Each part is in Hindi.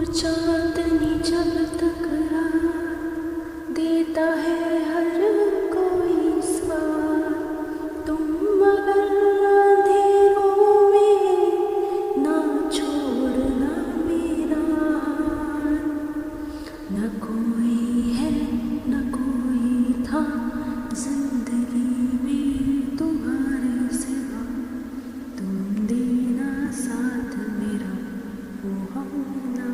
चांदनी जब टकरा देता है हर कोई स्वाद, तुम मगर अंधेरों में ना छोड़ना मेरा हाथ। न कोई है न कोई था जिंदगी में तुम्हारे सिवा, तुम देना साथ मेरा वो हमना।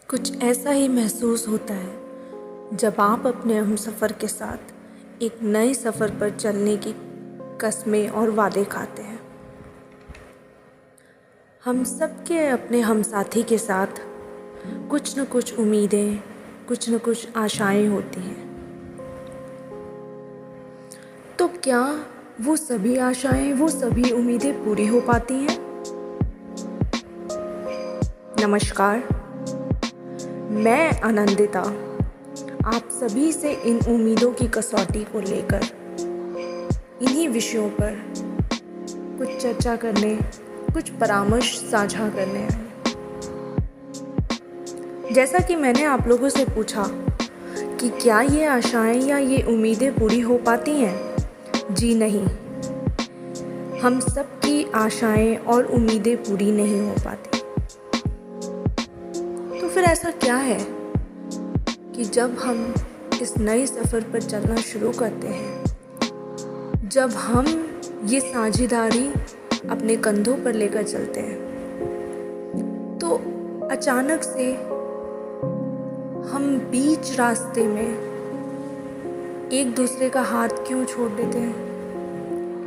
कुछ ऐसा ही महसूस होता है जब आप अपने हमसफ़र के साथ एक नए सफ़र पर चलने की कस्में और वादे खाते हैं। हम सबके अपने हमसाथी के साथ कुछ न कुछ उम्मीदें, कुछ न कुछ आशाएं होती हैं। तो क्या वो सभी आशाएं, वो सभी उम्मीदें पूरी हो पाती हैं? नमस्कार, मैं आनंदिता आप सभी से इन उम्मीदों की कसौटी को लेकर इन्हीं विषयों पर कुछ चर्चा करने, कुछ परामर्श साझा करने आई। जैसा कि मैंने आप लोगों से पूछा कि क्या ये आशाएं या ये उम्मीदें पूरी हो पाती हैं? जी नहीं, हम सबकी आशाएं और उम्मीदें पूरी नहीं हो पाती। तो फिर ऐसा क्या है कि जब हम इस नए सफ़र पर चलना शुरू करते हैं, जब हम ये साझेदारी अपने कंधों पर लेकर चलते हैं, तो अचानक से हम बीच रास्ते में एक दूसरे का हाथ क्यों छोड़ देते हैं?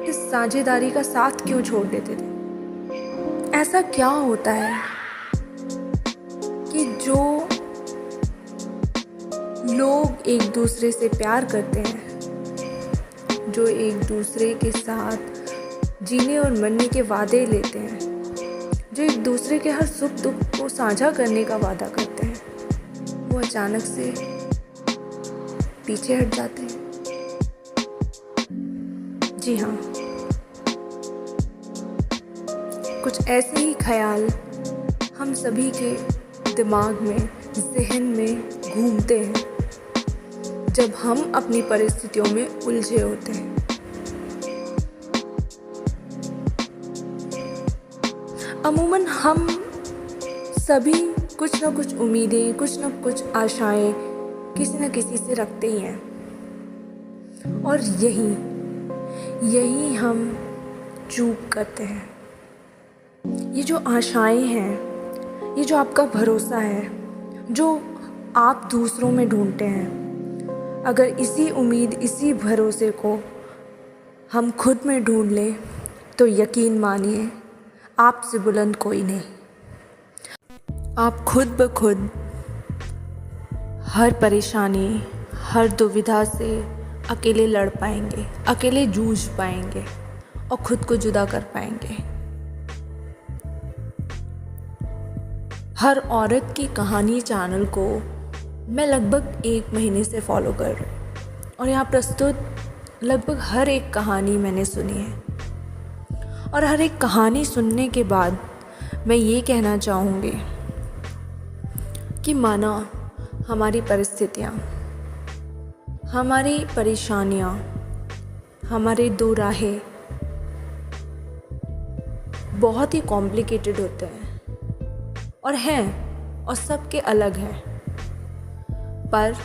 इस साझेदारी का साथ क्यों छोड़ देते थे? ऐसा क्या होता है कि जो लोग एक दूसरे से प्यार करते हैं, जो एक दूसरे के साथ जीने और मरने के वादे लेते हैं, जो एक दूसरे के हर सुख दुख को साझा करने का वादा करते हैं, वो अचानक से पीछे हट जाते हैं। जी हाँ, कुछ ऐसे ही ख्याल हम सभी के दिमाग में, जहन में घूमते हैं जब हम अपनी परिस्थितियों में उलझे होते हैं। अमूमन हम सभी कुछ न कुछ उम्मीदें, कुछ न कुछ आशाएं किसी न किसी से रखते ही हैं, और यही हम चूक करते हैं। ये जो आशाएं हैं, ये जो आपका भरोसा है, जो आप दूसरों में ढूंढते हैं, अगर इसी उम्मीद, इसी भरोसे को हम खुद में ढूंढ लें तो यकीन मानिए आपसे बुलंद कोई नहीं। आप खुद ब खुद हर परेशानी, हर दुविधा से अकेले लड़ पाएंगे, अकेले जूझ पाएंगे और खुद को जुदा कर पाएंगे। हर औरत की कहानी चैनल को मैं लगभग 1 महीने से फॉलो कर रही हूँ, और यहाँ प्रस्तुत लगभग हर एक कहानी मैंने सुनी है। और हर एक कहानी सुनने के बाद मैं ये कहना चाहूँगी कि माना हमारी परिस्थितियाँ, हमारी परेशानियाँ, हमारे दो राहें बहुत ही कॉम्प्लिकेटेड होते हैं और सबके अलग हैं, पर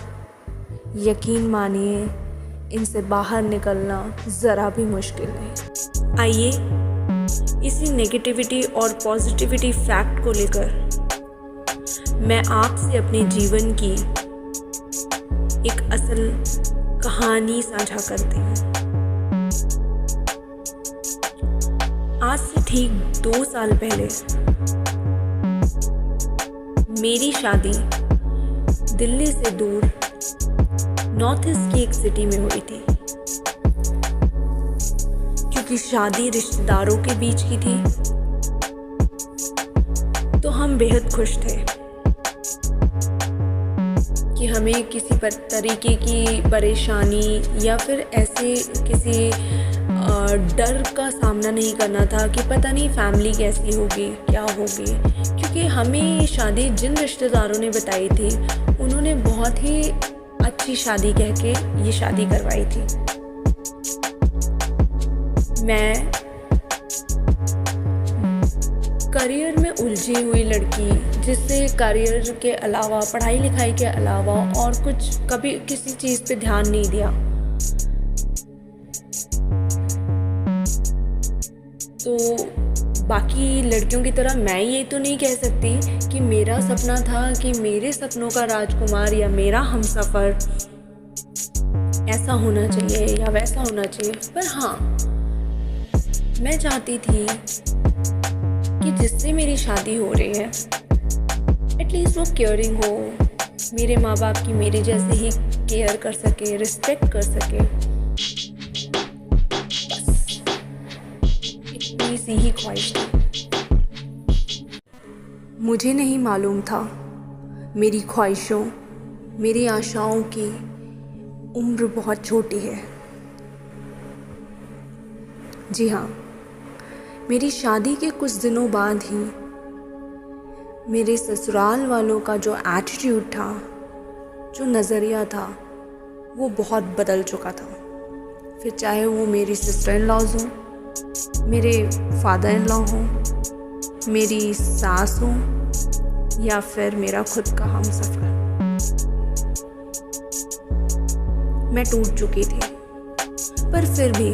यकीन मानिए इनसे बाहर निकलना ज़रा भी मुश्किल नहीं। आइए इसी नेगेटिविटी और पॉजिटिविटी फैक्ट को लेकर मैं आपसे अपने जीवन की एक असल कहानी साझा करती हूँ। आज से ठीक 2 साल पहले मेरी शादी दिल्ली से दूर नॉर्थ ईस्ट की एक सिटी में हुई थी, क्योंकि शादी रिश्तेदारों के बीच की थी। तो हम बेहद खुश थे कि हमें किसी तरीके की परेशानी या फिर ऐसे किसी डर का सामना नहीं करना था कि पता नहीं फैमिली कैसी होगी, क्या होगी, क्योंकि हमें शादी जिन रिश्तेदारों ने बताई थी उन्होंने बहुत ही अच्छी शादी कह के ये शादी करवाई थी। मैं करियर में उलझी हुई लड़की, जिससे करियर के अलावा, पढ़ाई लिखाई के अलावा और कुछ कभी किसी चीज़ पे ध्यान नहीं दिया। तो बाकी लड़कियों की तरह मैं ये तो नहीं कह सकती कि मेरा सपना था कि मेरे सपनों का राजकुमार या मेरा हमसफ़र ऐसा होना चाहिए या वैसा होना चाहिए, पर हाँ, मैं चाहती थी कि जिससे मेरी शादी हो रही है एटलीस्ट वो केयरिंग हो, मेरे माँ बाप की मेरे जैसे ही केयर कर सके, रिस्पेक्ट कर सके। बस इतनी सी ही ख्वाहिश थी। मुझे नहीं मालूम था मेरी ख्वाहिशों, मेरी आशाओं की उम्र बहुत छोटी है। जी हाँ, मेरी शादी के कुछ दिनों बाद ही मेरे ससुराल वालों का जो एटीट्यूड था, जो नज़रिया था, वो बहुत बदल चुका था। फिर चाहे वो मेरी सिस्टर इन लॉज हों, मेरे फादर इन लॉ हों, मेरी सास हो या फिर मेरा खुद का हमसफ़र, मैं टूट चुकी थी। पर फिर भी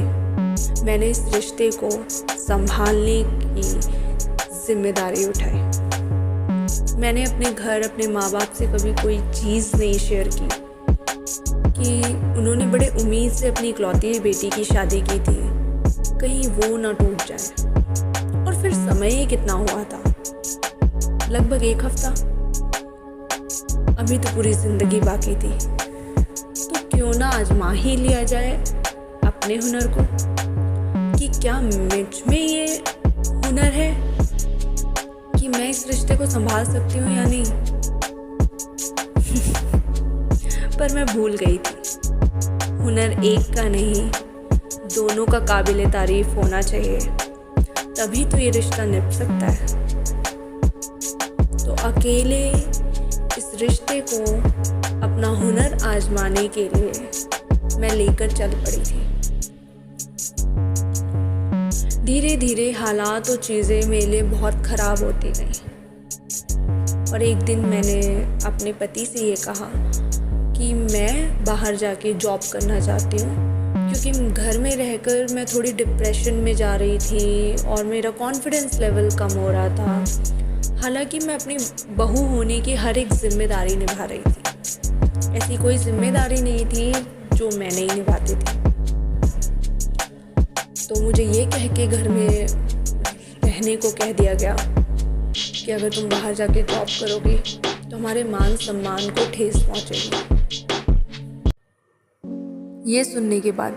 मैंने इस रिश्ते को संभालने की जिम्मेदारी उठाई। मैंने अपने घर, अपने माँ बाप से कभी कोई चीज़ नहीं शेयर की कि उन्होंने बड़े उम्मीद से अपनी इकलौती बेटी की शादी की थी, कहीं वो ना टूट जाए। और फिर समय कितना हुआ था, लगभग 1 हफ्ता, अभी तो पूरी ज़िंदगी बाकी थी। तो क्यों ना आजमा ही लिया जाए अपने हुनर को, कि क्या मुझ में ये हुनर है कि मैं इस रिश्ते को संभाल सकती हूँ या नहीं। पर मैं भूल गई थी, हुनर एक का नहीं, दोनों का काबिले तारीफ होना चाहिए, तभी तो ये रिश्ता निभ सकता है। तो अकेले इस रिश्ते को अपना हुनर आजमाने के लिए मैं लेकर चल पड़ी थी। धीरे धीरे हालात और चीज़ें मेरे लिए बहुत ख़राब होती गई और एक दिन मैंने अपने पति से ये कहा कि मैं बाहर जाके जॉब करना चाहती हूँ, क्योंकि घर में रहकर मैं थोड़ी डिप्रेशन में जा रही थी और मेरा कॉन्फिडेंस लेवल कम हो रहा था। हालांकि मैं अपनी बहू होने की हर एक जिम्मेदारी निभा रही थी, ऐसी कोई जिम्मेदारी नहीं थी जो मैं नहीं निभाती थी। तो मुझे ये कह के घर में रहने को कह दिया गया कि अगर तुम बाहर जाके जॉब करोगी तो हमारे मान सम्मान को ठेस पहुँचेगी। ये सुनने के बाद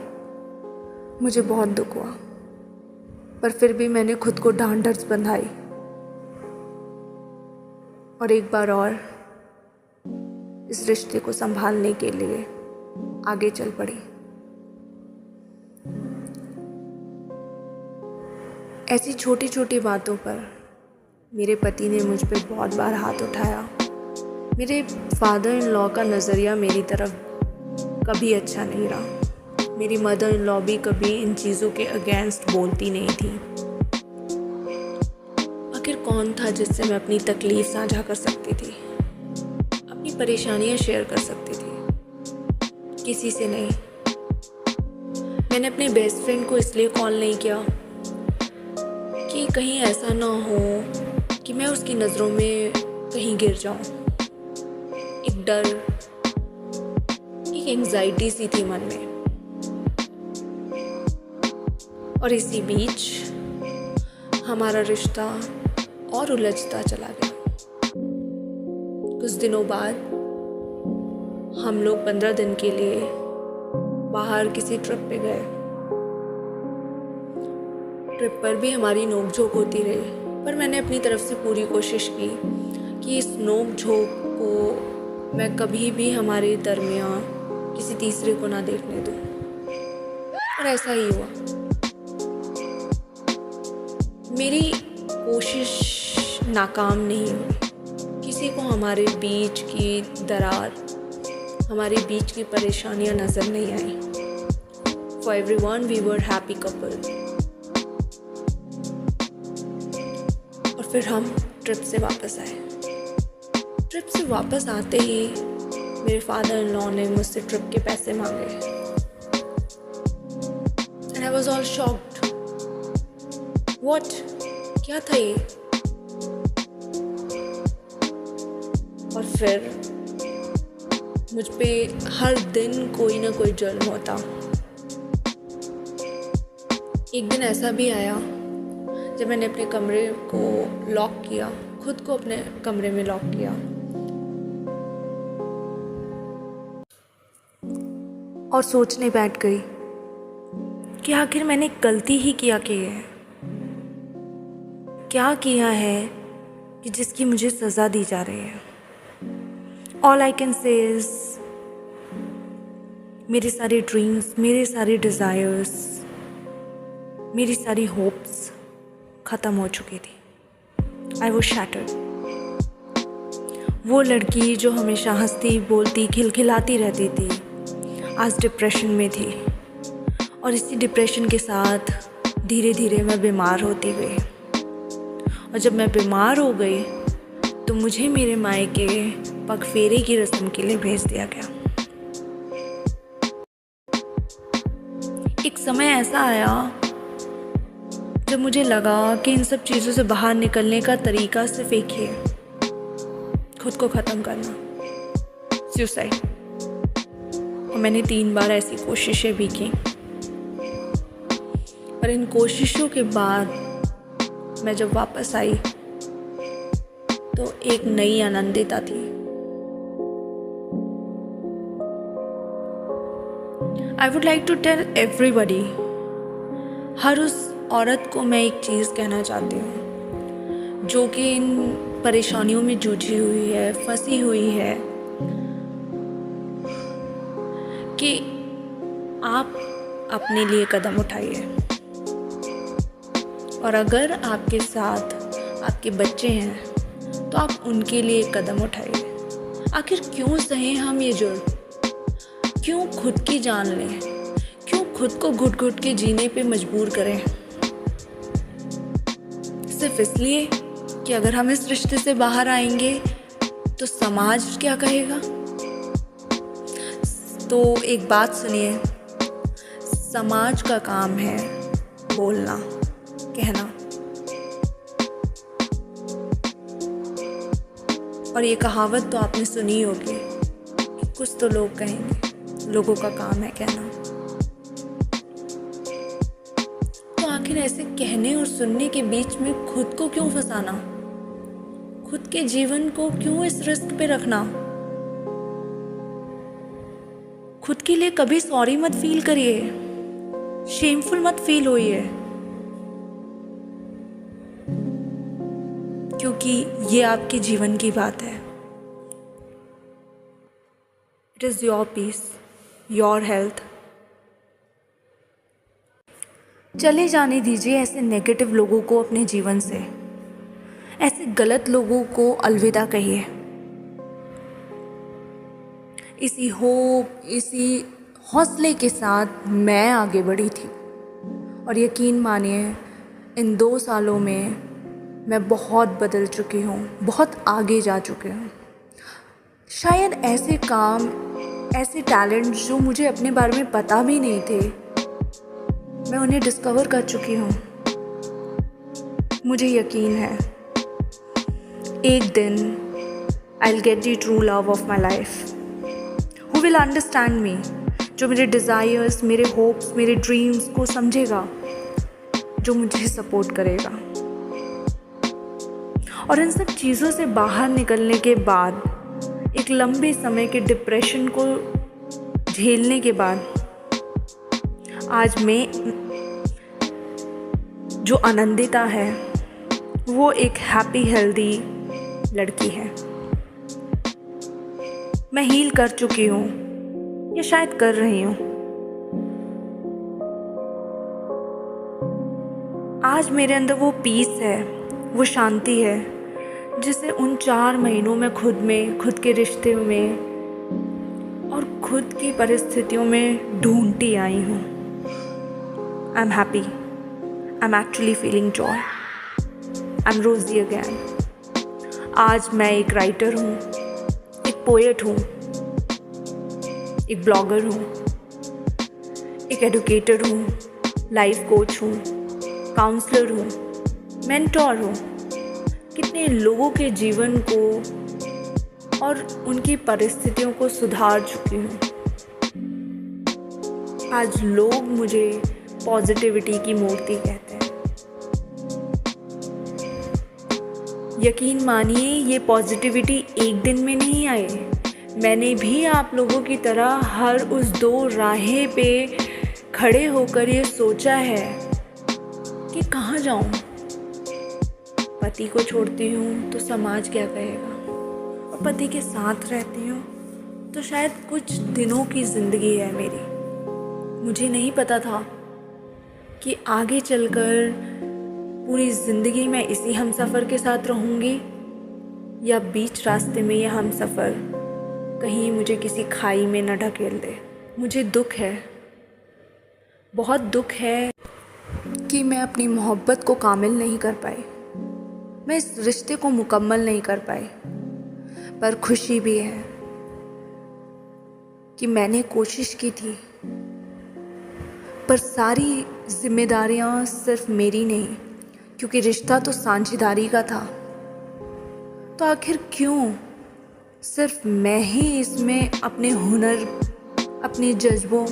मुझे बहुत दुख हुआ, पर फिर भी मैंने खुद को ढांढस बंधाई और एक बार और इस रिश्ते को संभालने के लिए आगे चल पड़ी। ऐसी छोटी छोटी बातों पर मेरे पति ने मुझ पर बहुत बार हाथ उठाया। मेरे फादर इन लॉ का नज़रिया मेरी तरफ कभी अच्छा नहीं रहा। मेरी मदर इन लॉ भी कभी इन चीज़ों के अगेंस्ट बोलती नहीं थी। आखिर कौन था जिससे मैं अपनी तकलीफ़ साझा कर सकती थी, अपनी परेशानियां शेयर कर सकती थी? किसी से नहीं। मैंने अपने बेस्ट फ्रेंड को इसलिए कॉल नहीं किया कि कहीं ऐसा ना हो कि मैं उसकी नज़रों में कहीं गिर जाऊं। एक डर, एक एंग्जाइटी सी थी मन में। और इसी बीच हमारा रिश्ता और उलझता चला गया। कुछ दिनों बाद हम लोग 15 दिन के लिए बाहर किसी ट्रिप पे गए। ट्रिप पर भी हमारी नोक-झोंक होती रही, पर मैंने अपनी तरफ से पूरी कोशिश की कि इस नोक-झोंक को मैं कभी भी हमारे दरमियान किसी तीसरे को ना देखने दूँ। और ऐसा ही हुआ। मेरी कोशिश नाकाम नहीं हुई। किसी को हमारे बीच की दरार, हमारे बीच की परेशानियां नज़र नहीं आई। For everyone we were happy couple। और फिर हम ट्रिप से वापस आए। ट्रिप से वापस आते ही मेरे फादर इन लॉ ने मुझसे ट्रिप के पैसे मांगे। And I was all shocked। What? क्या था ये? और फिर मुझ पे हर दिन कोई ना कोई जुल्म होता। एक दिन ऐसा भी आया जब मैंने अपने कमरे को लॉक किया, खुद को अपने कमरे में लॉक किया और सोचने बैठ गई कि आखिर मैंने गलती ही क्या की है, क्या किया है कि जिसकी मुझे सज़ा दी जा रही है। All I can say is मेरे सारे ड्रीम्स, मेरे सारे डिज़ायर्स, मेरी सारी होप्स ख़त्म हो चुकी थी। I was shattered. वो लड़की जो हमेशा हंसती बोलती खिलखिलाती रहती थी, आज डिप्रेशन में थी। और इसी डिप्रेशन के साथ धीरे धीरे मैं बीमार होती गई। और जब मैं बीमार हो गई तो मुझे मेरे मायके पगफेरे की रस्म के लिए भेज दिया गया। एक समय ऐसा आया जब मुझे लगा कि इन सब चीज़ों से बाहर निकलने का तरीका सिर्फ एक ही है, खुद को ख़त्म करना, सुसाइड। और मैंने 3 बार ऐसी कोशिशें भी की। पर इन कोशिशों के बाद मैं जब वापस आई तो एक नई आनंदिता थी। I would like to tell everybody, हर उस औरत को मैं एक चीज़ कहना चाहती हूँ जो कि इन परेशानियों में जूझी हुई है, फंसी हुई है, कि आप अपने लिए कदम उठाइए। और अगर आपके साथ आपके बच्चे हैं तो आप उनके लिए एक कदम उठाइए। आखिर क्यों सहें हम ये जुर्म? क्यों खुद की जान लें? क्यों खुद को घुट घुट के जीने पे मजबूर करें? सिर्फ इसलिए कि अगर हम इस रिश्ते से बाहर आएंगे तो समाज क्या कहेगा? तो एक बात सुनिए, समाज का काम है बोलना, कहना। और ये कहावत तो आपने सुनी होगी कि कुछ तो लोग कहेंगे, लोगों का काम है कहना। तो आखिर ऐसे कहने और सुनने के बीच में खुद को क्यों फंसाना? खुद के जीवन को क्यों इस रिस्क पे रखना? खुद के लिए कभी सॉरी मत फील करिए, शेमफुल मत फील होइए, क्योंकि ये आपके जीवन की बात है। It is your peace, your health. चले जाने दीजिए ऐसे नेगेटिव लोगों को अपने जीवन से, ऐसे गलत लोगों को अलविदा कहिए। इसी होप, इसी हौसले के साथ मैं आगे बढ़ी थी। और यकीन मानिए, इन 2 सालों में मैं बहुत बदल चुकी हूँ, बहुत आगे जा चुकी हूँ। शायद ऐसे काम, ऐसे टैलेंट जो मुझे अपने बारे में पता भी नहीं थे, मैं उन्हें डिस्कवर कर चुकी हूँ। मुझे यकीन है एक दिन I will get the true love of my life, who will understand me, जो मेरे डिज़ायर्स, मेरे होप्स, मेरे ड्रीम्स को समझेगा, जो मुझे सपोर्ट करेगा। और इन सब चीज़ों से बाहर निकलने के बाद, एक लंबे समय के डिप्रेशन को झेलने के बाद, आज मैं जो आनंदिता है वो एक हैप्पी हेल्दी लड़की है। मैं हील कर चुकी हूँ, या शायद कर रही हूँ। आज मेरे अंदर वो पीस है, वो शांति है जिसे उन 4 महीनों में खुद के रिश्ते में और खुद की परिस्थितियों में ढूंढती आई हूँ। I am happy, I am actually feeling Joy, I am रोजी अगैन। आज मैं एक राइटर हूँ, एक पोएट हूँ, एक ब्लॉगर हूँ, एक एडुकेटर हूँ, लाइफ कोच हूँ, काउंसलर हूँ, मेंटोर हूँ। कितने लोगों के जीवन को और उनकी परिस्थितियों को सुधार चुकी हूँ। आज लोग मुझे पॉजिटिविटी की मूर्ति कहते हैं। यकीन मानिए, ये पॉजिटिविटी एक दिन में नहीं आई। मैंने भी आप लोगों की तरह हर उस 2 राहें पे खड़े होकर ये सोचा है कि कहाँ जाऊँ। पति को छोड़ती हूँ तो समाज क्या कहेगा, और पति के साथ रहती हूँ तो शायद कुछ दिनों की ज़िंदगी है मेरी। मुझे नहीं पता था कि आगे चलकर पूरी ज़िंदगी मैं इसी हमसफ़र के साथ रहूँगी, या बीच रास्ते में यह हमसफ़र कहीं मुझे किसी खाई में न ढकेल दे। मुझे दुख है, बहुत दुख है कि मैं अपनी मोहब्बत को कामिल नहीं कर पाई, मैं इस रिश्ते को मुकम्मल नहीं कर पाई। पर खुशी भी है कि मैंने कोशिश की थी, पर सारी जिम्मेदारियां सिर्फ मेरी नहीं, क्योंकि रिश्ता तो साझेदारी का था। तो आखिर क्यों सिर्फ मैं ही इसमें अपने हुनर, अपने जज्बों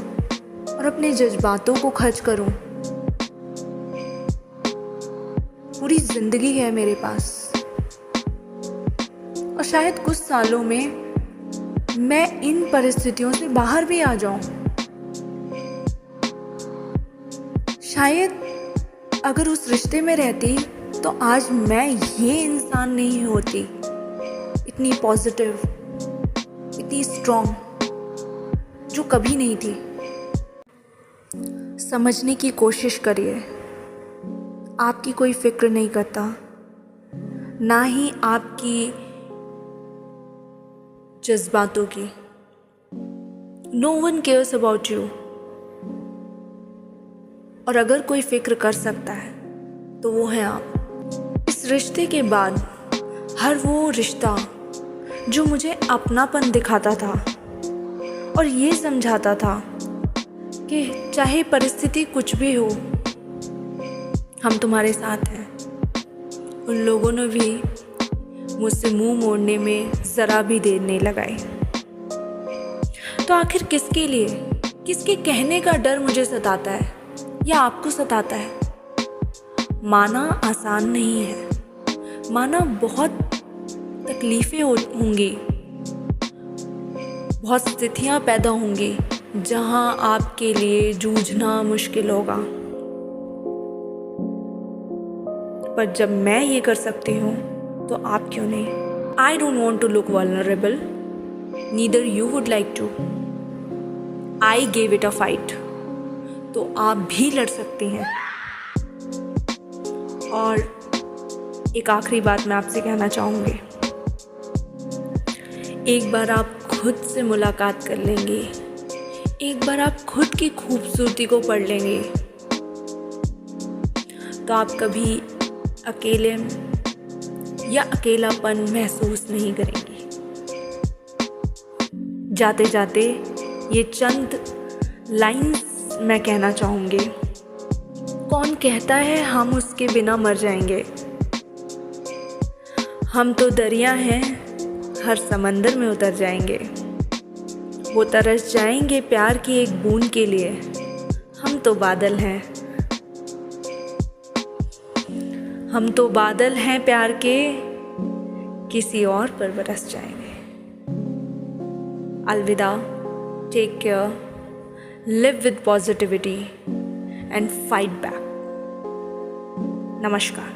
और अपने जज्बातों को खर्च करूं। पूरी ज़िंदगी है मेरे पास, और शायद कुछ सालों में मैं इन परिस्थितियों से बाहर भी आ जाऊं। शायद अगर उस रिश्ते में रहती तो आज मैं ये इंसान नहीं होती, इतनी पॉजिटिव, इतनी स्ट्रॉन्ग, जो कभी नहीं थी। समझने की कोशिश करिए, आपकी कोई फिक्र नहीं करता, ना ही आपकी जज्बातों की। No one cares about you. और अगर कोई फिक्र कर सकता है तो वो है आप। इस रिश्ते के बाद हर वो रिश्ता जो मुझे अपनापन दिखाता था और ये समझाता था कि चाहे परिस्थिति कुछ भी हो, हम तुम्हारे साथ हैं, उन लोगों ने भी मुझसे मुंह मोड़ने में ज़रा भी देर नहीं लगाई। तो आखिर किसके लिए, किसके कहने का डर मुझे सताता है या आपको सताता है? माना आसान नहीं है, माना बहुत तकलीफ़ें होंगी, बहुत स्थितियाँ पैदा होंगी जहाँ आपके लिए जूझना मुश्किल होगा। पर जब मैं ये कर सकती हूँ तो आप क्यों नहीं? I don't want to look vulnerable, neither you would like to. I gave it a fight. तो आप भी लड़ सकती हैं। और एक आखिरी बात मैं आपसे कहना चाहूँगी, एक बार आप खुद से मुलाकात कर लेंगे, एक बार आप खुद की खूबसूरती को पढ़ लेंगे, तो आप कभी अकेले या अकेलापन महसूस नहीं करेंगी। जाते जाते ये चंद लाइन्स मैं कहना चाहूँगी। कौन कहता है हम उसके बिना मर जाएंगे? हम तो दरिया हैं, हर समंदर में उतर जाएंगे। वो तरस जाएंगे प्यार की एक बूंद के लिए। हम तो बादल हैं, हम तो बादल हैं प्यार के, किसी और पर बरस जाएंगे। अलविदा, take care, live with positivity and fight back. Namaskar.